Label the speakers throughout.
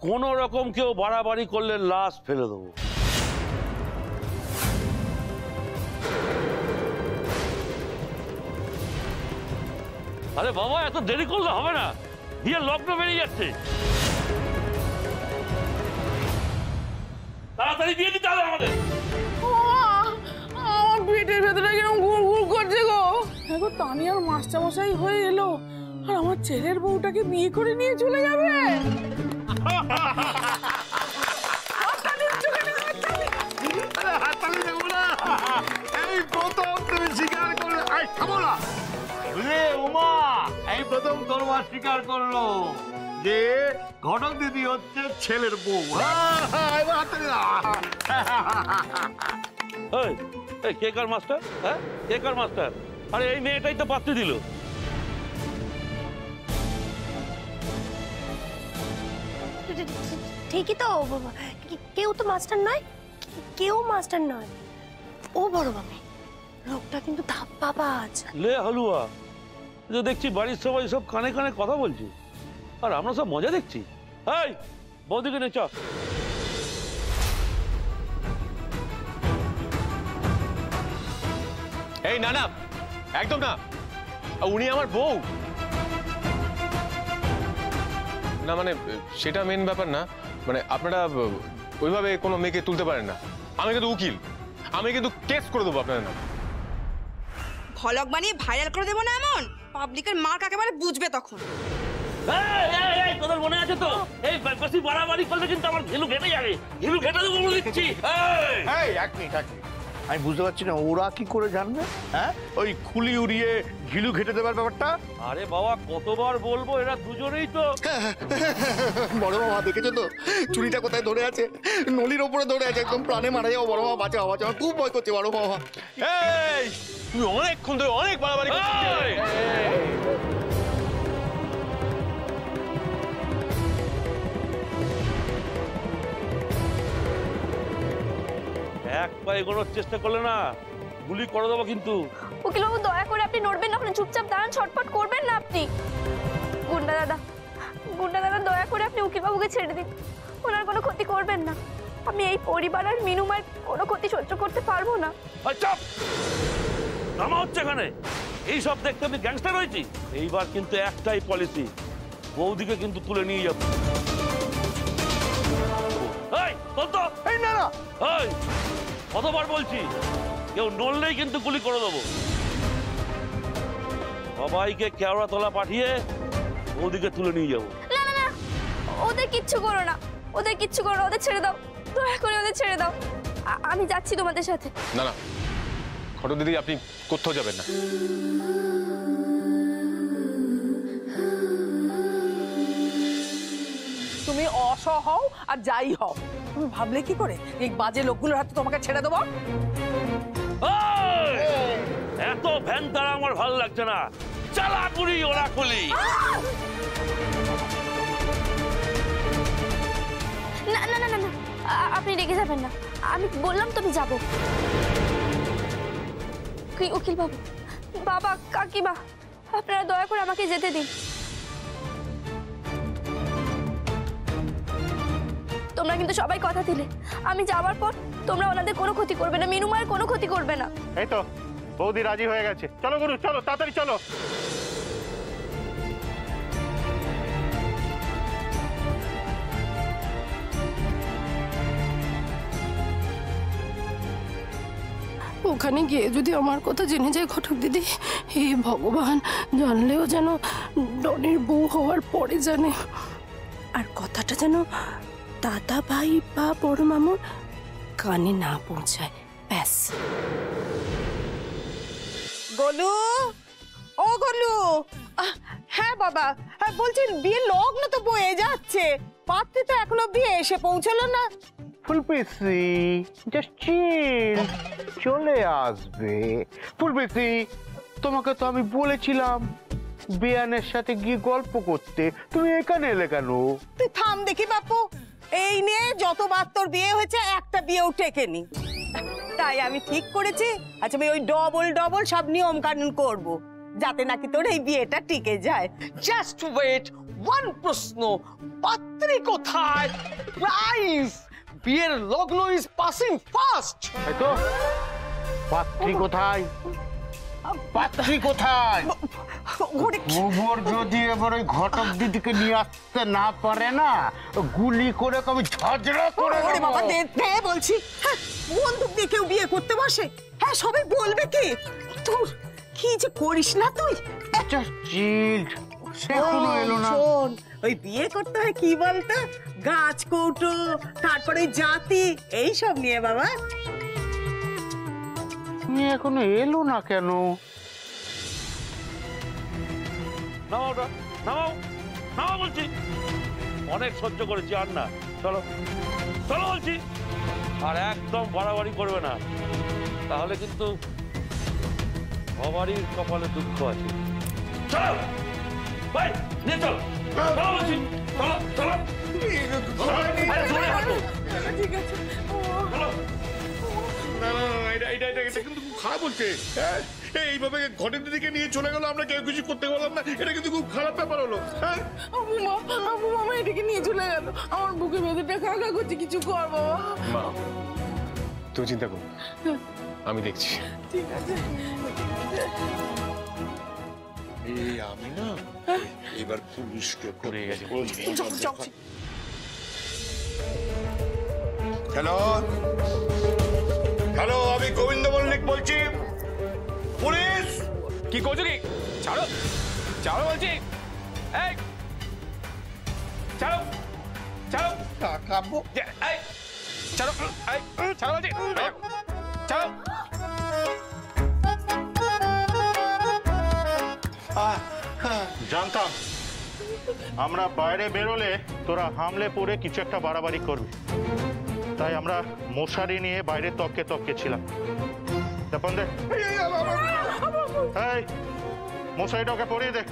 Speaker 1: কোন রকম কেউ বাড়াবাড়ি করলে লাশ ফেলে দেবো। আরে বাবা, এত দেরি করলে হবে না, বিয়ের লগ্ন বেরিয়ে যাচ্ছে, তাড়াতাড়ি বিয়ে দিতে হবে আমাদের।
Speaker 2: আমার পেটের ভেতরে কিরকম ঘুর ঘুর করছে গো। দেখো তানিয়ার মাস্টারমশাই হয়ে এলো, আর আমার ছেলের বউটাকে বিয়ে করে নিয়ে চলে যাবে।
Speaker 3: এই প্রথম তুমি স্বীকার করলে, উমা এই প্রথম তোর মা স্বীকার করলো যে ঘটক দিদি হচ্ছে ছেলের বউ।
Speaker 1: কে কার মাস্টার? হ্যাঁ, কে কার মাস্টার? আরে এই মেয়েটাই তো পাত্রী দিল।
Speaker 4: ঠিকই তো, কেউ তো মাস্টার নয়, কেউ মাস্টার নয়। ও বড় বাবা, লোকটা কিন্তু ধাপ্পাবাজ।
Speaker 1: লে হালুয়া, দেখছি বাড়ির সবাই সব কানে কানে কথা বলছি, আর আমরা সব মজা দেখছি। এই বৌদিকে নে, চ।
Speaker 5: এই না না, একদম না, উনি আমার বউ না, মানে সেটা মেন ব্যাপার না, মানে আপনারা ওইভাবে কোনো মেয়েকে তুলতে পারেন না। আমি কিন্তু উকিল, আমি কিন্তু কেস করে দেবো আপনাদের নাম।
Speaker 6: ভলগ বানিয়ে ভাইরাল করে দেবো না, এমন পাবলিকের মার একেবারে বুঝবে তখন।
Speaker 1: তোদের মনে আছে তো, এই বেশি বাড়াবাড়ি করলে কিন্তু আমার ঘিলু ঘেটে যাবে, ঘিলু ঘেটে দেবো বলে দিচ্ছি।
Speaker 3: এক মিনিট, আমি বুঝতে পারছি না ওরা কি করে জানবে, হ্যাঁ, ওই খুলি উড়িয়ে ঘিলু ঘেটে দেবার ব্যাপারটা।
Speaker 1: আরে বাবা, কতবার বলবো, এরা দুজনেই তো।
Speaker 3: বড় মামা দেখেছো তো চুরিটা কোথায় ধরে আছে? নলির ওপরে ধরে আছে, একদম প্রাণে মারা যাও। বড় মামা বাঁচাও, বাঁচাও, আমার খুব ভয় করছে বড় মামা।
Speaker 5: এই তুমি অনেকক্ষণ ধরে অনেক বাড়াবাড়ি করছিস।
Speaker 1: এক পা এগোনোর চেষ্টা করলে না, গুলি করে দেবো কিন্তু।
Speaker 4: উকিল বাবু, দয়া করে আপনি নড়বেন না, ওখানে চুপচাপ দাঁড়ান, ছটফট করবেন না আপনি। গুন্ডা দাদা, দয়া করে আপনি উকিল বাবুকে ছেড়ে দিন, ওনার কোনো ক্ষতি করবেন না। আমি এই পরিবার আর মিনুমার কোনো ক্ষতি সহ্য করতে পারবো না।
Speaker 1: চুপ, থামা হচ্ছে এখানে। এইসব দেখতে আমি গ্যাংস্টার হয়েছি? এইবার কিন্তু একটাই পলিসি, বৌদিকে কিন্তু তুলে নিয়ে যাবো। কতবার বলছি, কেউ নড়লেই কিন্তু গুলি করে দেবো। সবাইকে কেওড়াতলা পাঠিয়ে বৌদিকে তুলে নিয়ে যাবো।
Speaker 4: না না না, ওদের কিচ্ছু করো না, ওদের কিচ্ছু করো না, ওদের ছেড়ে দাও, দয়া করে ওদের ছেড়ে দাও। আমি যাচ্ছি তোমাদের সাথে।
Speaker 5: না না ঘটক দিদি, আপনি কোথাও যাবেন না।
Speaker 2: তুমি অসহ হও আর যাই হও, তুমি ভাবলে কি করে এই বাজে লোকগুলোর হাতে তোমাকে ছেড়ে দেবো?
Speaker 1: এত ভ্যান তারা আমার ভালো লাগছে না, চালা পুরি ওরা কুলি।
Speaker 4: না না না না, আপনি রেগে যাবেন না, আমি বললাম তো আমি যাবো। কি উকিল বাবু, বাবা, কাকিমা, আপনারা দয়া করে আমাকে যেতে দিন। তোমরা কিন্তু সবাই কথা দিলে, আমি যাওয়ার পর তোমরা ওনাদের কোনো ক্ষতি করবে না, মিনুমায়ের কোনো ক্ষতি করবে না।
Speaker 3: এই তো বৌদি রাজি হয়ে গেছে, চলো গুরু, চলো তাড়াতাড়ি চলো।
Speaker 7: ওখানে গিয়ে যদি আমার কথা জেনে যায় ঘটক দিদি, হে ভগবান, জানলেও যেন ডনের বউ হওয়ার পরে জানে, আর কথাটা যেন দাদা ভাই বা বড় মামুর কানে না পৌঁছায়, ব্যাস।
Speaker 6: গোলু, ও গোলু। হ্যাঁ বাবা, হ্যাঁ বলছি, বিয়ের লগ্ন তো বয়ে যাচ্ছে, পাত্রী তো এখনো বিয়ে এসে পৌঁছলো না।
Speaker 3: ফুলপিসি জাস্ট চিল, চলে আসবে। ফুলপিসি, তোমাকে তো আমি বলেছিলাম বিয়ানের সাথে গিয়ে গল্প করতে, তুমি এখানে এলে কেন?
Speaker 6: তুই থাম দেখি বাপু, এই নিয়ে যতবার তোর বিয়ে হয়েছে একটা বিয়েও টেকেনি, তাই আমি ঠিক করেছি আচ্ছা আমি ওই ডবল সব নিয়ম কানুন করবো, যাতে নাকি তোর এই বিয়েটা টিকে যায়।
Speaker 8: জাস্ট ওয়েট ওয়ান প্রশ্ন, পাত্রী কোথায়? প্রাইজ, বিয়ের লগ্ন ইজ পাসিং ফাস্ট।
Speaker 3: তাই তো, পাত্রী কোথায়? পাত্রী কোথায়? গোবর যদি এবার ওই ঘটক দিদিকে নিয়ে আসতে না পারে না, গুলি করে আমি ঝাঁঝরা করে
Speaker 6: ওরে
Speaker 3: দেবো।
Speaker 6: বাবা দে দে বলছি। হ্যাঁ, বন্দুক দিয়ে কেউ বিয়ে করতে বসে? হ্যাঁ, সবাই বলবে কি তোর কি যে করিস না তুই।
Speaker 3: চিল্ড, সে এখনো এলো না।
Speaker 6: শোন, ওই বিয়ে করতে হয় কি বলতো, গাছ কৌটো, তারপরে জাতি, এইসব নিয়ে বাবা।
Speaker 3: তুমি এখনো এলো না কেন?
Speaker 1: নামাও ওটা, নামাও, নামাও বলছি। অনেক সহ্য করেছি, আর না। চলো চলো বলছি। আর একদম বাড়াবাড়ি করবে না, তাহলে কিন্তু সবারই কপালে দুঃখ আছে। চলো ভাই, নিয়ে চলো। চলো বলছি, চলো চলো। আরে জোরে হাঁটো।
Speaker 2: ঠিক আছে।
Speaker 1: চলো।
Speaker 9: না না না, এটা কিন্তু খুব খারাপ হচ্ছে। হ্যাঁ, এইভাবে ঘটের দিদিকে নিয়ে চলে গেল, আমরা কেউ কিছু করতে পারলাম না, এটা কিন্তু খুব খারাপ ব্যাপার হলো। হ্যাঁ,
Speaker 2: আবু মামা এটাকে নিয়ে চলে গেল, আমার বুকে ভেতরটা কাকা করছে, কিছু কর বাবা।
Speaker 5: মা, তুমি চিন্তা করো, আমি দেখছি।
Speaker 2: ঠিক আছে।
Speaker 9: এই আমি না এবার পুলিশকে
Speaker 5: করে গেছে।
Speaker 9: হ্যালো হ্যালো, আমি গোবিন্দ মল্লিক বলছি, পুলিশ।
Speaker 5: কি করছো কি? ছাড়ো, ছাড়ো বলছি। এই ছাড়ো, ছাড়ো,
Speaker 9: কাব্য
Speaker 5: এই ছাড়ো, এই ছাড়ো বলছি, ছাড়ো।
Speaker 10: জানতাম আমরা বাইরে বেরোলে তোরা হামলে পড়ে কিছু একটা বাড়াবাড়ি করবি, তাই আমরা মশারি নিয়ে বাইরে তককে তককে ছিলাম। তপন দে, এই মশারিটা ওকে পরিয়ে দে।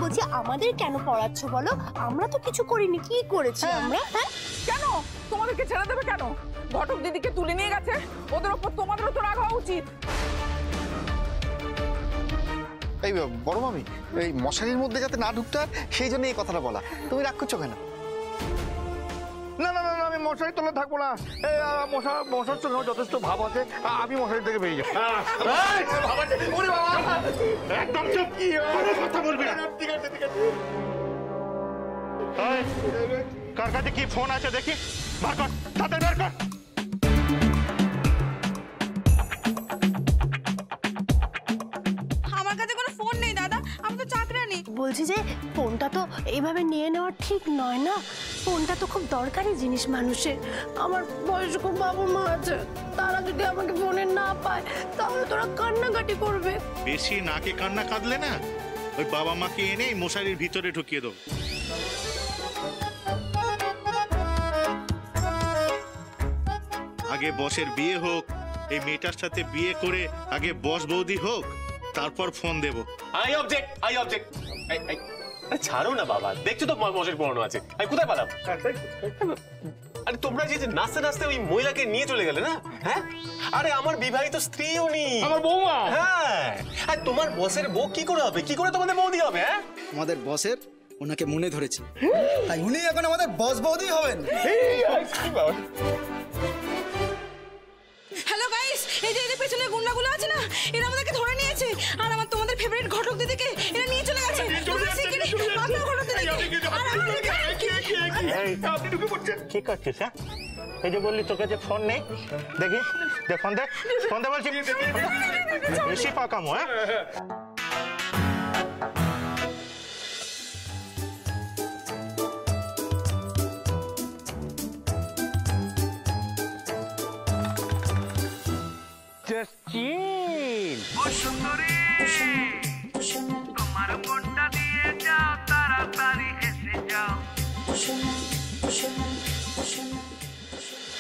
Speaker 4: বলছি আমাদের কেন পড়াচ্ছ বলো? আমরা তো কিছু করিনি, কি করেছি আমরা? হ্যাঁ,
Speaker 2: কেন তোমাদেরকে ছেড়ে দেবে কেন? ঘটক দিদিকে তুলে নিয়ে গেছে, ওদের ওপর তোমাদেরও তো রাগ হওয়া উচিত।
Speaker 11: এই বড় মামি, এই মশারির মধ্যে যাতে না ঢুকতে হয় সেই জন্য এই কথাটা বলা। তুমি রাগ করছো কেন?
Speaker 3: না না না, আমি মশারি তলে থাকবো না। মশার সঙ্গে যথেষ্ট ভাব আছে, আমি মশারি থেকে বেরিয়ে যাবো।
Speaker 10: একদম চুপ, কোনো কথা বলবি না।
Speaker 9: ঠিক আছে ঠিক আছে।
Speaker 10: এই, কার কাছে কি ফোন আছে দেখি, বার কর, তাতে বার কর।
Speaker 6: আমার কাছে কোনো ফোন নেই দাদা, আমি তো চাকরানি।
Speaker 7: বলছি যে ফোনটা তো এইভাবে নিয়ে নেওয়া ঠিক নয় না, ফোনটা তো খুব দরকারি জিনিস মানুষের। আমার বয়স্ক বাবা মা আছে, তারা যদি আমাকে ফোনে না পায় তাহলে তোরা কান্নাকাটি করবে।
Speaker 10: বেশি নাকে কান্না কাঁদলে না, ওই বাবা মাকে এনে এই মশারির ভিতরে ঢুকিয়ে দেবো। আগে বসের বিয়ে হোক, এই মেয়েটার সাথে বিয়ে করে আগে বস বৌদি হোক, তারপর ফোন দেব।
Speaker 5: I object, I object. আরে ছাড়ো না বাবা, দেখছো তো মশারি পড়ানো আছে, আমি কোথায় পালাম? আরে তোমরা যে নাচতে নাচতে ওই মহিলাকে নিয়ে চলে গেলে না, হ্যাঁ? আরে আমার বিবাহিত স্ত্রীও নেই,
Speaker 9: আমার বৌমা।
Speaker 5: হ্যাঁ, আর তোমার বসের বউ কি করে হবে, কি করে তোমাদের বৌদি হবে? হ্যাঁ,
Speaker 11: আমাদের বসের ওনাকে মনে ধরেছে, তাই উনি এখন আমাদের বস বৌদি হবেন।
Speaker 6: হ্যালো গাইস, এই যে পেছনে গুন্ডাগুলো আছে না, এরা আমাদেরকে ধরে নিয়েছে, আর আমার তোমাদের ফেভারিট ঘটক দিদিকে এরা নিয়ে চলে গেছে।
Speaker 9: আপনি ঢুকে পড়ছেন।
Speaker 10: কি করছিস? হ্যাঁ, এই যে বললি তোর কাছে ফোন নেই, দেখি দে, ফোন দে, ফোন দে বলছি। বেশি পাকামো। হ্যাঁ,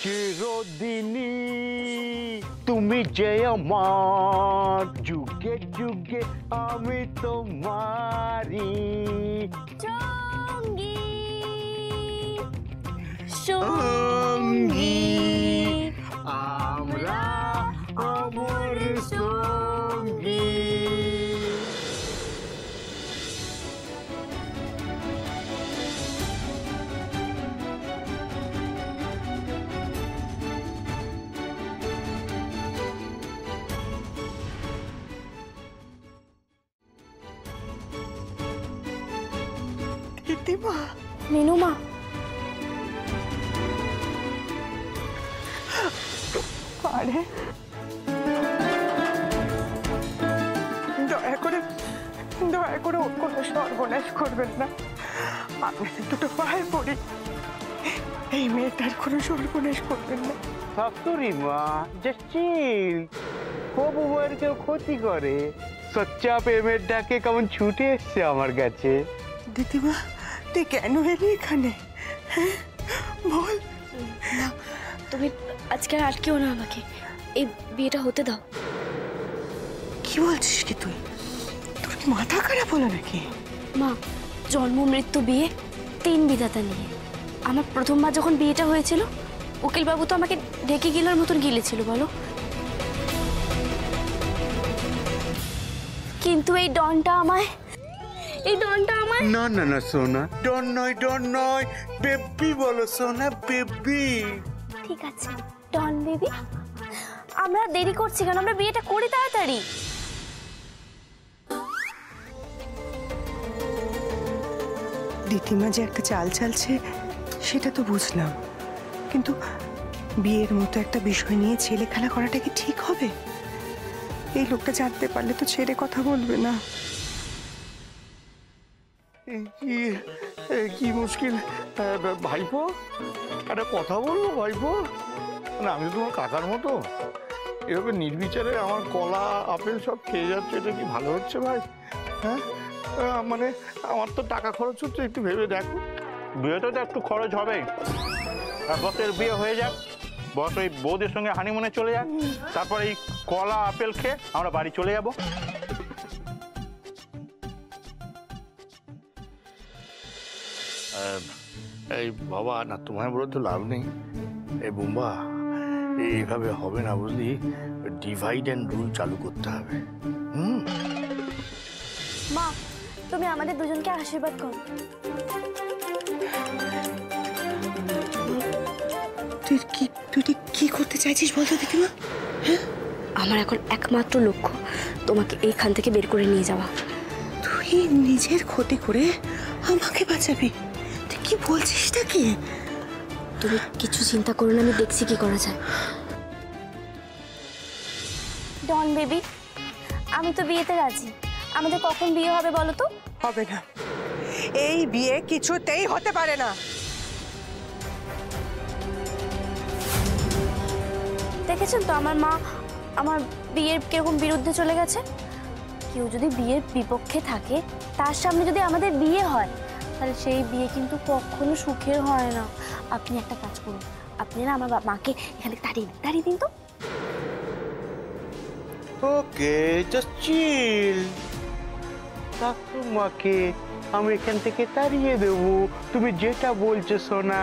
Speaker 3: চিরদিনই তুমি যে আমার, যুগে যুগে আমি তোমারি।
Speaker 4: সঙ্গী
Speaker 3: সঙ্গী, আমরা অমর সঙ্গী।
Speaker 6: দিদিমা,
Speaker 4: মিনুমা,
Speaker 6: আরে দয়া করে ওর কোনো সর্বনাশ করবেন না। আপনাদের দুটো পায়ে পড়ি, এই মেয়েটার কোনো সর্বনাশ করবেন না।
Speaker 3: শাশুড়ি মা, জাস্ট চিল। হবু বউয়ের কেউ ক্ষতি করে? সচ্চা প্রেমের ডাকে কেমন ছুটে এসছে আমার কাছে।
Speaker 6: দিদিমা, তুই কেন এলি এখানে? হ্যাঁ বল।
Speaker 4: না তুমি আজকে আর আটকেও না আমাকে, এই বিয়েটা হতে দাও।
Speaker 6: কি বলছিস কি তুই? তোর কি মাথা খারাপ হলো নাকি?
Speaker 4: মা, জন্ম মৃত্যু বিয়ে 3 বিধাতা নিয়ে। আমার প্রথমবার যখন বিয়েটা হয়েছিল, উকিলবাবু তো আমাকে ঢেকে গিলার মতন গিলেছিল বলো, কিন্তু এই ডনটা আমায়
Speaker 3: না না না সোনা, ডন নয় বেবি বলো সোনা, বেবি।
Speaker 4: ঠিক আছে ডন বেবি, আমরা দেরি করছি কেন? আমরা বিয়েটা করি তাড়াতাড়ি।
Speaker 6: দিদিমা যে একটা চাল চালছে সেটা তো বুঝলাম, কিন্তু বিয়ের মতো একটা বিষয় নিয়ে ছেলে খেলা করাটা কি ঠিক হবে? এই লোকটা জানতে পারলে তো ছেড়ে কথা বলবে না।
Speaker 9: কি মুশকিল ভাইপো, একটা কথা বলবো ভাইপো? না আমি তো তোমার কাকার মতো, এভাবে নির্বিচারে আমার কলা আপেল সব খেয়ে যাচ্ছে, এটা কি ভালো হচ্ছে ভাই? হ্যাঁ মানে আমার তো টাকা খরচ হচ্ছে, একটু ভেবে দেখো।
Speaker 10: বিয়েতে তো একটু খরচ হবেই। আর বসের বিয়ে হয়ে যাক, বস ওই বৌদের সঙ্গে হানিমুনে চলে যাক, তারপর এই কলা আপেল খেয়ে আমরা বাড়ি চলে যাব।
Speaker 9: এই বাবা, না তোমায় বলে তো লাভ নেই। এই বোম্বা, এইভাবে হবে না বুঝলি, ডিভাইড অ্যান্ড রুল চালু করতে হবে।
Speaker 4: মা, তুমি আমাদের দুজনকে আশীর্বাদ করো।
Speaker 6: তুই কি করতে চাইছিস বলতো দিদিমা?
Speaker 4: আমার এখন একমাত্র লক্ষ্য তোমাকে এইখান থেকে বের করে নিয়ে যাওয়া।
Speaker 6: তুই নিজের ক্ষতি করে আমাকে বাঁচাবি? তুই কি বলছিস নাকি?
Speaker 4: তুমি কিছু চিন্তা করো না, আমি দেখছি কি করা যায়। ডন বেবি, আমি তো বিয়েতে রাজি। আমাদের কখন বিয়ে হবে বলো তো?
Speaker 6: হবে না, এই বিয়ে কিছুতেই হতে পারে না।
Speaker 4: দেখেছেন তো আমার মা আমার বিয়ের কিরকম বিরুদ্ধে চলে গেছে। কেউ যদি বিয়ের বিপক্ষে থাকে, তার সামনে যদি আমাদের বিয়ে হয়, তাহলে সেই বিয়ে কিন্তু কখনো সুখের হয় না। আপনি একটা কাজ করুন, আপনি না আমার মাকে এখানে তাড়িয়ে দিন তো।
Speaker 3: ওকে, জাস্ট চিল। মাকে আমি এখান থেকে তাড়িয়ে দেবো, তুমি যেটা বলছো সোনা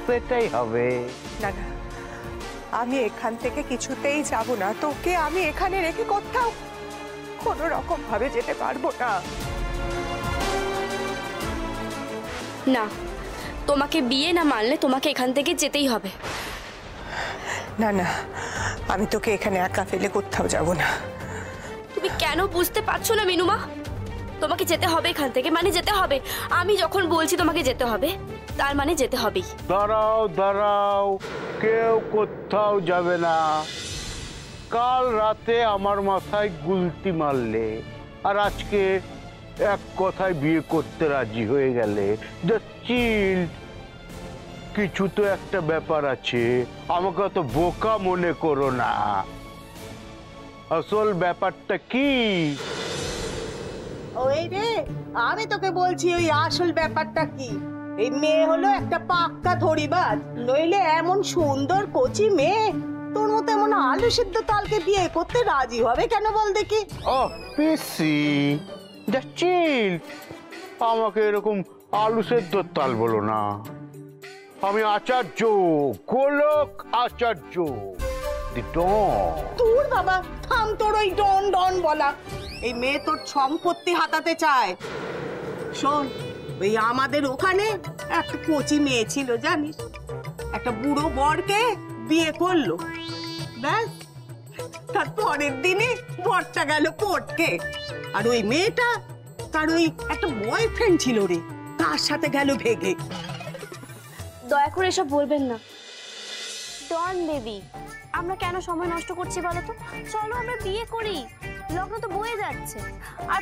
Speaker 3: সেটাই হবে।
Speaker 6: না না, আমি এখান থেকে কিছুতেই যাব না। তোকে আমি এখানে রেখে কোথাও কোনো রকম ভাবে যেতে পারবো না।
Speaker 4: না, তোমাকে বিয়ে না মানলে তোমাকে এখান থেকে যেতেই হবে।
Speaker 6: না না, আমি তোকে এখানে একা ফেলে কোথাও যাব না।
Speaker 4: তুমি কেন বুঝতে পারছো না মিনুমা? তোমাকে যেতে হবে এখান থেকে, মানে যেতে হবে। আমি যখন বলছি তোমাকে যেতে হবে, তার মানে যেতে হবেই।
Speaker 3: দাঁড়াও, কেউ কোথাও যাবে না। কাল রাতে আমার মাথায় গুলতি মারলে, আর আজকে এক কথায় বিয়ে করতে রাজি হয়ে গেলে। চিল, কিছু তো একটা ব্যাপার আছে, আমাকে তো বোকা মনে করো না। আসল ব্যাপারটা কি?
Speaker 6: ওই রে, আমি তোকে বলছি ওই আসল ব্যাপারটা কি। এই মেয়ে হলো একটা পাক্কা ধরিবাজ, নইলে এমন সুন্দর কচি মেয়ে তোর মতো এমন আলু সিদ্ধ তালকে বিয়ে করতে রাজি হবে কেন বল দেখি?
Speaker 3: ও পিসি, জাস্ট চিল, আমাকে এরকম আলু সেদ্ধ তাল বলো না। আমি আচার্য, গোলক আচার্য।
Speaker 6: তোর বাবা থাম, তোর ওই ডন ডন বলা। এই মেয়ে তোর সম্পত্তি হাতাতে চায়। শোন, ওই আমাদের ওখানে একটা কচি মেয়ে ছিল জানিস, একটা বুড়ো বরকে বিয়ে করলো, ব্যাস তার পরের দিনে বরটা গেল পটকে। আর ওই মেয়েটা, তার ওই একটা বয়ফ্রেন্ড ছিল রে, তার সাথে গেল ভেগে।
Speaker 4: দয়া করে এসব বলবেন না ডন বেবি। আমরা কেন সময় নষ্ট করছি বলো তো? চলো আমরা বিয়ে করি, লগ্ন তো বয়ে যাচ্ছে। আর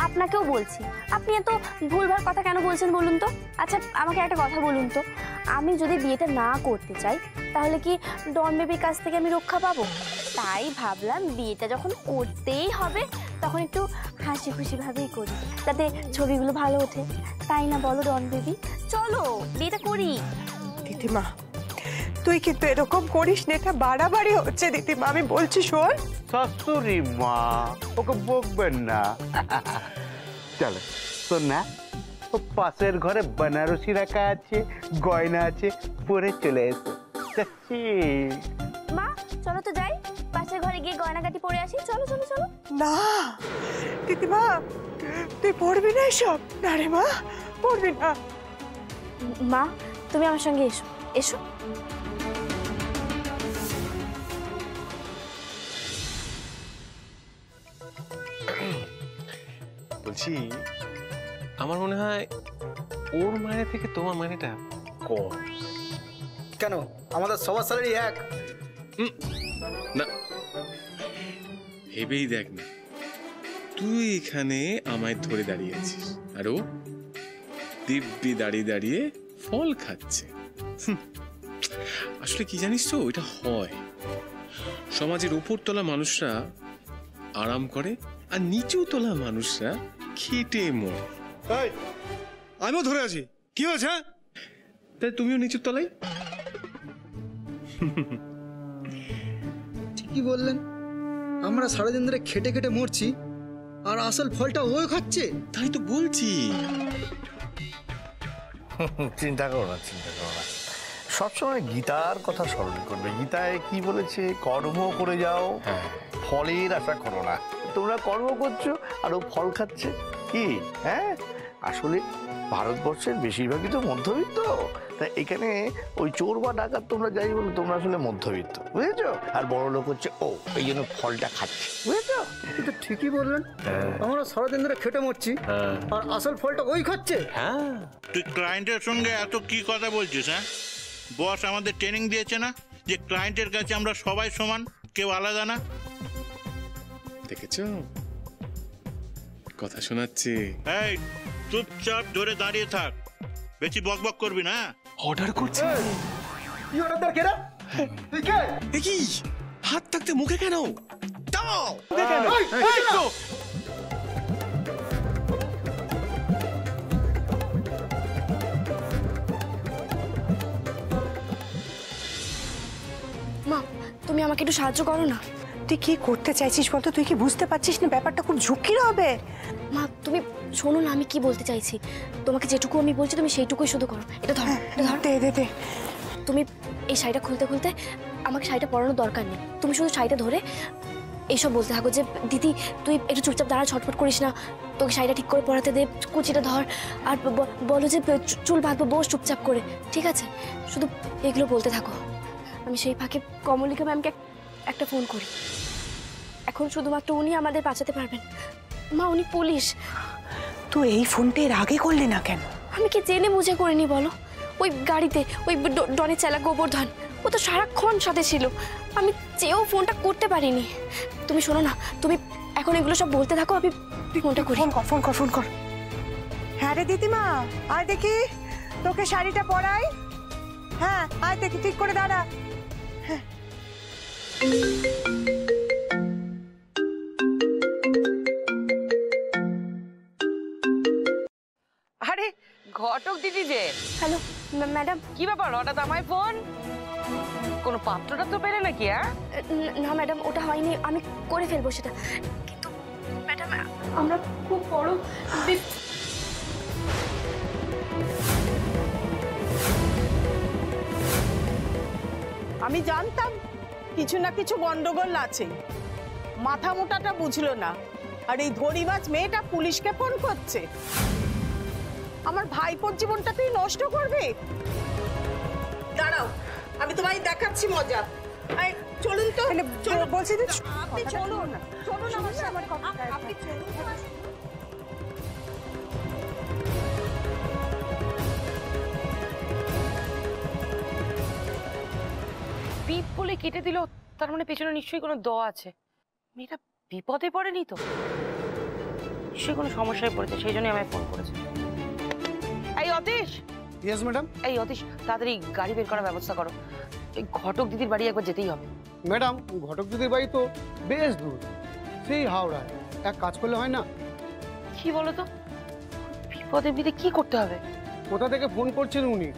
Speaker 4: আপনাকেও বলছি, আপনি এত ভুলভাল কথা কেন বলছেন বলুন তো? আচ্ছা আমাকে একটা কথা বলুন তো, আমি যদি বিয়েটা না করতে চাই তাহলে কি ডন বেবির কাছ থেকে আমি রক্ষা পাবো? তাই ভাবলাম বিয়েটা যখন করতেই হবে তখন একটু হাসি খুশি ভাবেই করি, যাতে ছবিগুলো ভালো ওঠে, তাই না বলো ডন বেবি? চলো বিয়েটা করি।
Speaker 12: দিদিমা তুই কিন্তু এরকম করিস না, এটা বাড়াবাড়ি হচ্ছে দিদিমা, আমি বলছি শোন।
Speaker 3: শাশুড়ি মা, ওকে বকবেন না। চলো শোন না, ও পাশের ঘরে বেনারসি রাখা আছে, গয়না আছে, পরে চলে এসো।
Speaker 4: মা চলো তো যাই, পাশের ঘরে গিয়ে গয়নাগাটি পরে আসি। চলো চলো চলো।
Speaker 12: না দিদিমা, তুই পড়বি না এসব। না রে মা, পড়বি না।
Speaker 4: মা তুমি আমার সঙ্গে এসো, এসো।
Speaker 5: বলছি আমার মনে হয় ওর মায়ের থেকে তোমার মানেটা কম।
Speaker 8: কেন, আমাদের সবার স্যালারি এক।
Speaker 13: না ভেবেই দেখ না, তুই এখানে আমায় ধরে দাঁড়িয়ে আছিস আর ও দিব্যি দাঁড়িয়ে দাঁড়িয়ে ফল খাচ্ছে। আসলে কি জানিস তো, এটা হয় সমাজের উপরতলা মানুষরা আরাম করে আর নিচু তলা মানুষরা খেটে মরে।
Speaker 9: আমিও ধরে আছি, কি হয়েছে?
Speaker 13: তাই তুমিও নিচু তলায়।
Speaker 8: ঠিকই বললেন, আমরা সারাদিন ধরে খেটে খেটে মরছি আর আসল ফলটা ও খাচ্ছে।
Speaker 13: তাই তো বলছি।
Speaker 9: চিন্তা করো না, চিন্তা করো না, সবসময় গীতার কথা স্মরণ করবে। গীতায় কি বলেছে? কর্ম করে যাও, ফলের আশা করো না। তোমরা কর্ম করছো আর ও ফল খাচ্ছে কি? হ্যাঁ, আসলে ভারতবর্ষের বেশিরভাগই তো মধ্যবিত্ত, তাই এখানে ওই চোর বা ডাকাত তোমরা যাই বলো, তোমরা আসলে মধ্যবিত্ত, বুঝেছো? আর বড় লোক হচ্ছে ও, এই জন্য ফলটা খাচ্ছে, বুঝেছো?
Speaker 8: কিন্তু ঠিকই বললেন, আমরা সারাদিন ধরে খেটে মরছি আর আসল ফলটা ওই খাচ্ছে।
Speaker 10: হ্যাঁ, তুই ক্লায়েন্টের সঙ্গে এত কি কথা বলছিস? হ্যাঁ, বস আমাদের ট্রেনিং দিয়েছে না যে ক্লায়েন্টের কাছে আমরা সবাই সমান, কেউ আলাদা না।
Speaker 13: দেখেছ কথা শোনাচ্ছে।
Speaker 10: এই চুপচাপ ধরে দাঁড়িয়ে থাক, বেশি বকবক করবি না।
Speaker 13: অর্ডার করছে।
Speaker 8: কি অর্ডার কেরা? তুই কে?
Speaker 13: এ কি হাত থাকতে মুখে কেন? দাও
Speaker 8: কেন? এই তো
Speaker 4: মা তুমি আমাকে একটু সাহায্য করো না।
Speaker 12: তুই কি করতে চাইছিস বলতো? তুই কি বুঝতে পারছিস না ব্যাপারটা খুব ঝুঁকির হবে?
Speaker 4: মা তুমি শোনো না আমি কি বলতে চাইছি, তোমাকে যেটুকু আমি বলছি তুমি সেইটুকুই শুধু করো। এটা ধরো, এটা ধরো।
Speaker 12: দে দে দে।
Speaker 4: তুমি এই শাড়িটা খুলতে খুলতে, আমাকে শাড়িটা পরানোর দরকার নেই, তুমি শুধু শাড়িটা ধরে এইসব বলতে থাকো যে দিদি তুই একটু চুপচাপ দাঁড়া, ছটফট করিস না, তোকে শাড়িটা ঠিক করে পরাতে দে, কুচিটা ধর, আর বলো যে চুল বাঁধবো, বস চুপচাপ করে, ঠিক আছে? শুধু এগুলো বলতে থাকো। আমি সেই ফাঁকে কমলিকা ম্যামকে একটা ফোন করি। এখন শুধুমাত্র উনি আমাদের বাঁচাতে পারবেন। মা উনি পুলিশ।
Speaker 12: তুই এই ফোনটা এর আগে করলি না কেন?
Speaker 4: আমি কি জেনে বুঝে করিনি বলো? ওই গাড়িতে ওই ডনের চেলা গোবর্ধন, ও তো সারাক্ষণ সাথে ছিল, আমি চেয়েও ফোনটা করতে পারিনি। তুমি শোনো না, তুমি এখন এগুলো সব বলতে থাকো, আমি ফোনটা করি।
Speaker 12: ফোন কর, ফোন কর, ফোন কর। হ্যাঁ রে দিদিমা, আয় দেখি তোকে শাড়িটা পরাই। হ্যাঁ আয় দেখি, ঠিক করে দাঁড়া। হ্যাঁ
Speaker 2: আরে ঘটক দিদি যে।
Speaker 4: Hello madam.
Speaker 2: কি ব্যাপার হঠাৎ আমায় ফোন? কোনো পাত্রটা তো পেলে নাকি?
Speaker 4: না ম্যাডাম ওটা হয়নি, আমি করে ফেলবো সেটা, কিন্তু ম্যাডাম আমরা খুব বড়
Speaker 6: আমি জানতাম কিছু না কিছু গন্ডগোল আছে, মাথা মোটাটা বুঝলো না, আর এই ধরিবাজ মেয়েটা পুলিশকে ফোন করছে। আমার ভাইপোর জীবনটাকেই নষ্ট করবে। দাঁড়াও, আমি তোমায় দেখাচ্ছি মজা। এই, চলুন তো,
Speaker 12: বলছি যে
Speaker 6: আপনি চলুন, চলুন আমার সাথে, আপনি চলুন।
Speaker 14: পিপ বলে কেটে দিল, তার মানে পেছনে নিশ্চয়ই কোনো দ আছে। মেয়েটা বিপদে পড়েনি তো, নিশ্চয়ই কোনো সমস্যায় পড়েছে, সেই জন্যই আমায় ফোন করেছে। এই অতীশ।
Speaker 15: Yes madam.
Speaker 14: এই অতীশ, তাড়াতাড়ি গাড়ি বের করার ব্যবস্থা করো। এই ঘটক দিদির বাড়ি একবার যেতেই হবে।
Speaker 15: ম্যাডাম, ঘটক দিদির বাড়ি তো বেশ দূর, সেই হাওড়ায়। এক কাজ করলে হয় না?
Speaker 14: কি বলো তো, বিপদে বিদে কি করতে হবে?
Speaker 15: কোথা থেকে ফোন করছেন উনি,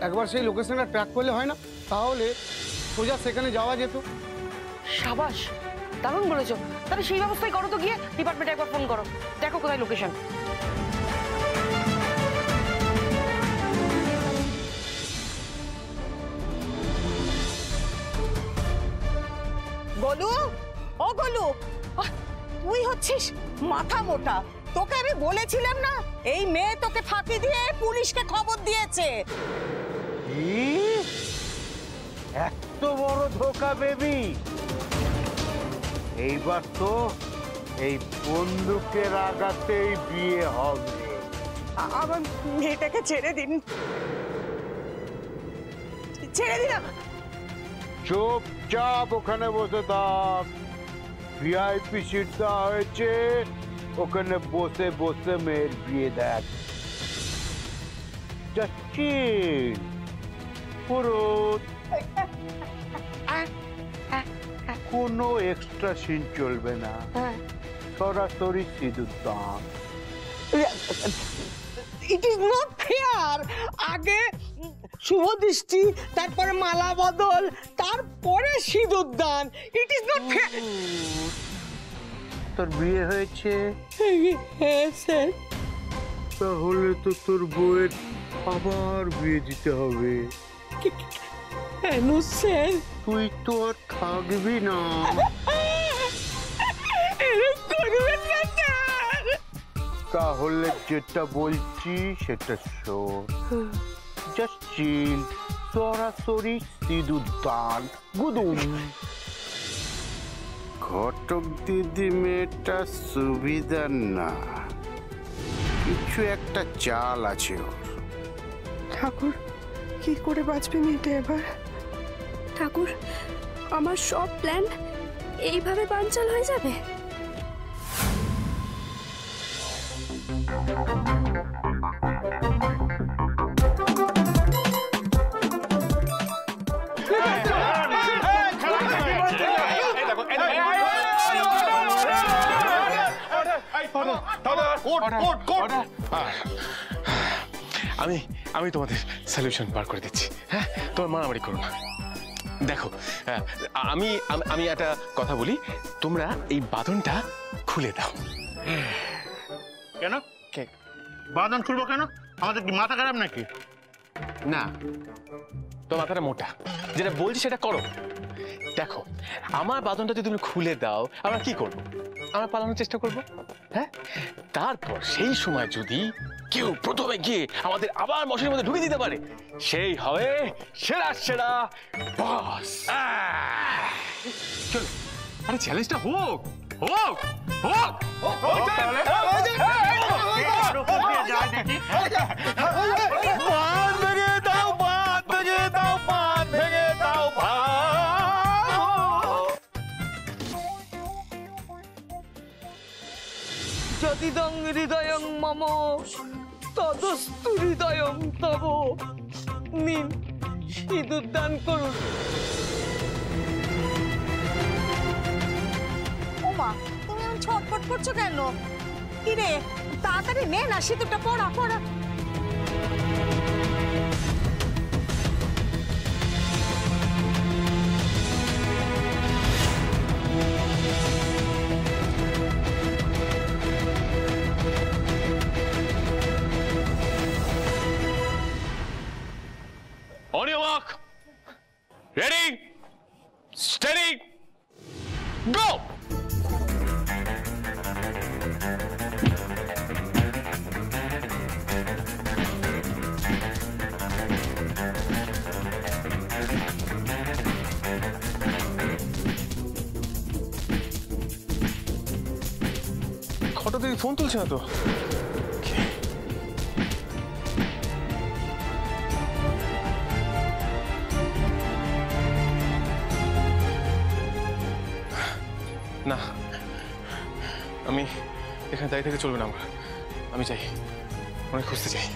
Speaker 15: একবার সেই লোকেশনটা ট্র্যাক করলে হয় না? তাহলে সোজা সেখানে যাওয়া যেত।
Speaker 14: সাবাস, দারুণ বলেছো। তাহলে সেই ব্যবস্থাই করো তো, গিয়ে ডিপার্টমেন্টে একবার ফোন করো, দেখো কোথায় লোকেশন।
Speaker 6: গোলু, ও গোলু, তুই হচ্ছিস মাথা মোটা। তোকে আমি বলেছিলাম না, এই মেয়ে তোকে ফাঁকি দিয়ে পুলিশকে খবর দিয়েছে।
Speaker 3: এত বড় ধোকা বেবি! এইবার তো এই বন্দুকের আঘাতেই বিয়ে হবে।
Speaker 6: আমার মেয়েটাকে ছেড়ে দিন, ছেড়ে দিলাম।
Speaker 3: চুপচাপ ওখানে বসে থাক। ভিআইপি সিট দেওয়া হয়েছে, ওখানে বসে বসে মেয়ের বিয়ে দেখ। কোনো এক্সট্রা সিন চলবে না, সরাসরি সিঁদুর দান।
Speaker 6: It is not fair. আগে শুভ দৃষ্টি, তারপরে মালা বদল, তারপরে সিঁদুর দান। It is not fair.
Speaker 3: তোর বিয়ে হয়েছে?
Speaker 6: হ্যাঁ স্যার।
Speaker 3: তাহলে তো তোর বউয়ের আবার বিয়ে দিতে হবে।
Speaker 6: কেন স্যার?
Speaker 3: তুই তো আর থাকবি না। তাহলে যেটা বলছি সেটা শোন। জাস্ট চিল, সরাসরি সিঁদুর দান, গুদুম। ঘটক দিদি মেয়েটা সুবিধার না, কিছু একটা চাল আছে ওর।
Speaker 7: ঠাকুর, কি করে বাঁচবে মেয়েটা এবার?
Speaker 4: ঠাকুর, আমার সব প্ল্যান এইভাবে বানচাল হয়ে যাবে?
Speaker 13: আমি তোমাদের সলিউশন বার করে দিচ্ছি। হ্যাঁ, তোমার মারামারি করো না। দেখো, আমি আমি একটা কথা বলি, তোমরা এই বাঁধনটা খুলে দাও।
Speaker 10: কেন বাঁধন খুলবো কেন? আমাদের কি মাথা খারাপ নাকি?
Speaker 13: না, তোমার মাথাটা মোটা, যেটা বলছি সেটা করো। দেখো, আমার বাঁধনটা যদি তুমি খুলে দাও, আমরা কি করবো? আমরা পালানোর চেষ্টা করবো। হ্যাঁ, তারপর সেই সময় যদি কেউ প্রথমে গিয়ে আমাদের আবার মশারির মধ্যে ঢুকে দিতে পারে, সেই হবে সেরা সেরা বস। চলো, আরে চ্যালেঞ্জটা হোক হোক হোক।
Speaker 2: যদিদং হৃদয়ং মম তদস্তু হৃদয়ং তব। নিন, সিঁদুর দান করুন।
Speaker 6: ওমা, তুমি এমন ছটফট করছো কেন? কি রে, তাড়াতাড়ি নে না, সিঁদুরটা পড়া পড়া।
Speaker 13: On your mark. Ready? গো। ঘটক দিদি ফোন তুলছে না তো। না, আমি এখানে দাঁড়িয়ে থেকে চলবে না। আমি চাই, অনেক খুঁজতে চাই।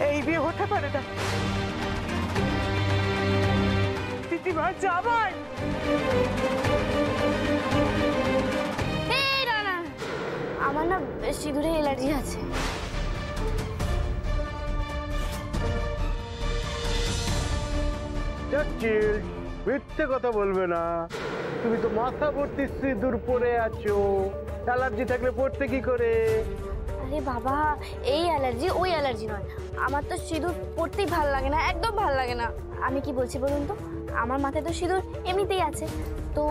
Speaker 12: এই বিয়ে হতে পারে না দিদিমা, জামাই।
Speaker 4: আমার না সিঁদুরে অ্যালার্জি আছে।
Speaker 3: মিথ্যে কথা বলবে না, তুমি তো মাথা ভর্তি সিঁদুর পরে আছো, অ্যালার্জি থাকলে পড়তে কি করে?
Speaker 4: আরে বাবা, এই অ্যালার্জি ওই অ্যালার্জি নয়, আমার তো সিঁদুর পড়তেই ভালো লাগে না, একদম ভালো লাগে না। আমি কি বলছি বলুন তো, আমার মাথায় তো সিঁদুর এমনিতেই আছে, তো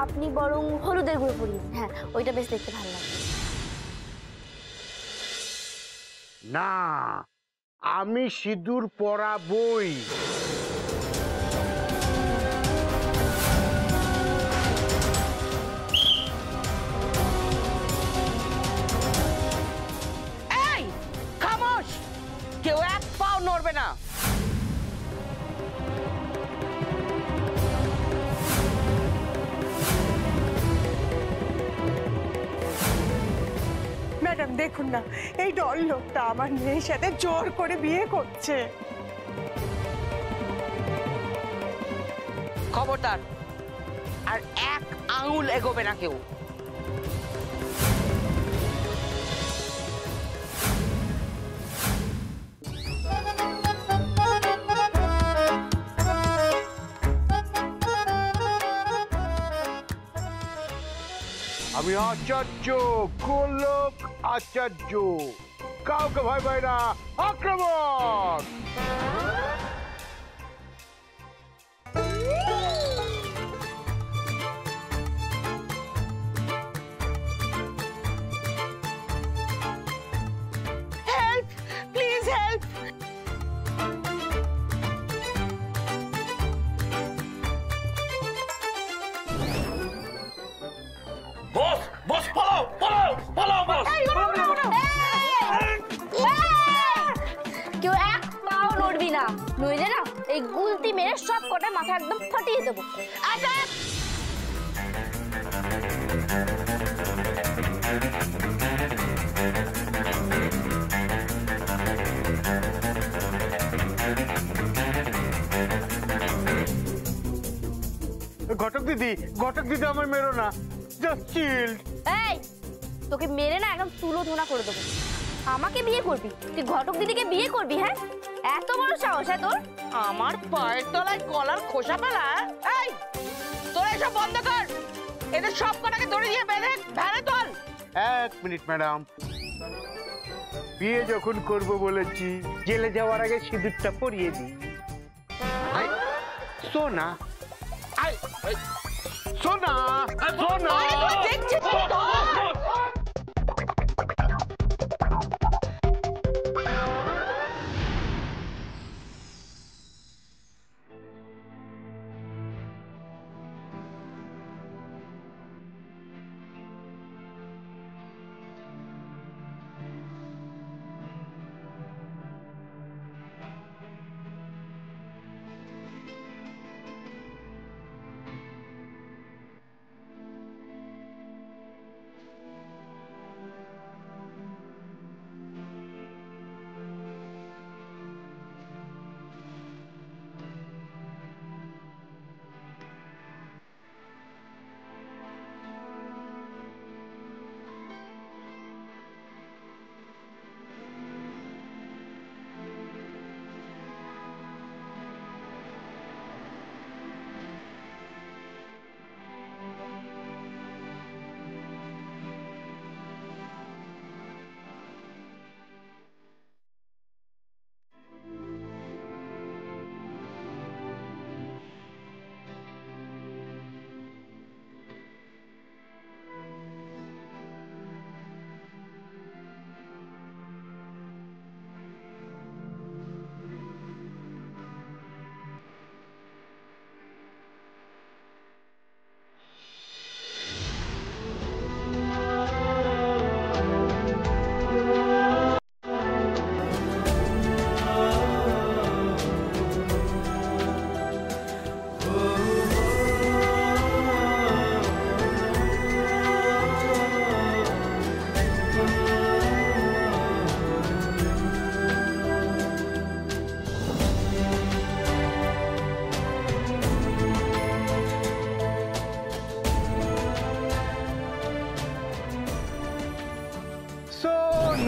Speaker 4: আপনি বরং হলুদের গুঁড়ো পরিয়ে দিন। হ্যাঁ, ওইটা বেশ দেখতে ভালো লাগে।
Speaker 3: না, আমি সিঁদুর পরাবই।
Speaker 2: এই খামোশ, কেউ এক পাও নড়বে না।
Speaker 12: ম্যাডাম দেখুন না, এই ডল লোকটা আমার মেয়ের সাথে জোর করে বিয়ে করছে।
Speaker 2: খবরদার, আর এক আঙুল এগোবে না কেউ।
Speaker 3: আমি আচার্য, গোলক আচার্য, কাউকে ভয় পাই না। আক্রমণ!
Speaker 2: Help, please help.
Speaker 1: Boss, boss, পালাও, পালাও, পালাও, বস।
Speaker 4: কেউ এক পাও নড়বি না, নইলে না এই গুলতি মেরে সব কটা মাথা একদম ফাটিয়ে দেবো। আচ্ছা,
Speaker 3: ঘটক দিদি, ঘটক দিদি, আমার মেরো না, জাস্ট চিল্ড।
Speaker 4: এই তোকে মেরে না একদম তুলো ধোনা করে দেবো। আমাকে বিয়ে করবি? তুই ঘটক দিদিকে বিয়ে করবি? হ্যাঁ, এত বড় সাহস হ্যাঁ তোর?
Speaker 2: আমার পায়ের তলায় কলার খোসা ফেলা? এই তোরা এসব বন্ধ কর, এদের সব কটাকে দড়ি দিয়ে বেঁধে ভ্যানে তোল।
Speaker 3: এক মিনিট ম্যাডাম, বিয়ে যখন করব বলেছি, জেলে যাওয়ার আগে সিঁদুরটা পরিয়ে দিই। সোনা, সোনা, সোনা,
Speaker 2: দেখছি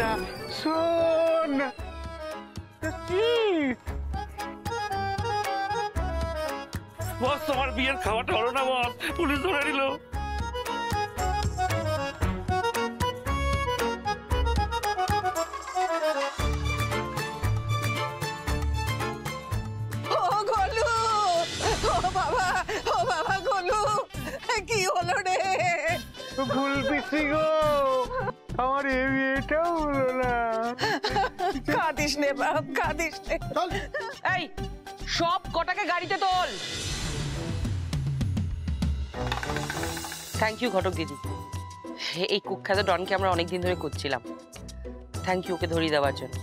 Speaker 3: না শোন না
Speaker 1: বস তোমার বিয়ের খাওয়াটা হলো না বস, পুলিশ ধরে নিল।
Speaker 6: ও গোলু, ও বাবা গোলু, কি হলো রে?
Speaker 3: ভুল পিসি গো, আমার এই বিয়েটাও হলো না।
Speaker 6: কাঁদিস নে বাপ, কাঁদিস নে।
Speaker 14: এই সব কটাকে গাড়িতে তোল। থ্যাংক ইউ ঘটক দিদি, এই কুখ্যাত ডনকে আমরা অনেকদিন ধরে করছিলাম। থ্যাংক ইউ ওকে ধরিয়ে দেওয়ার জন্য।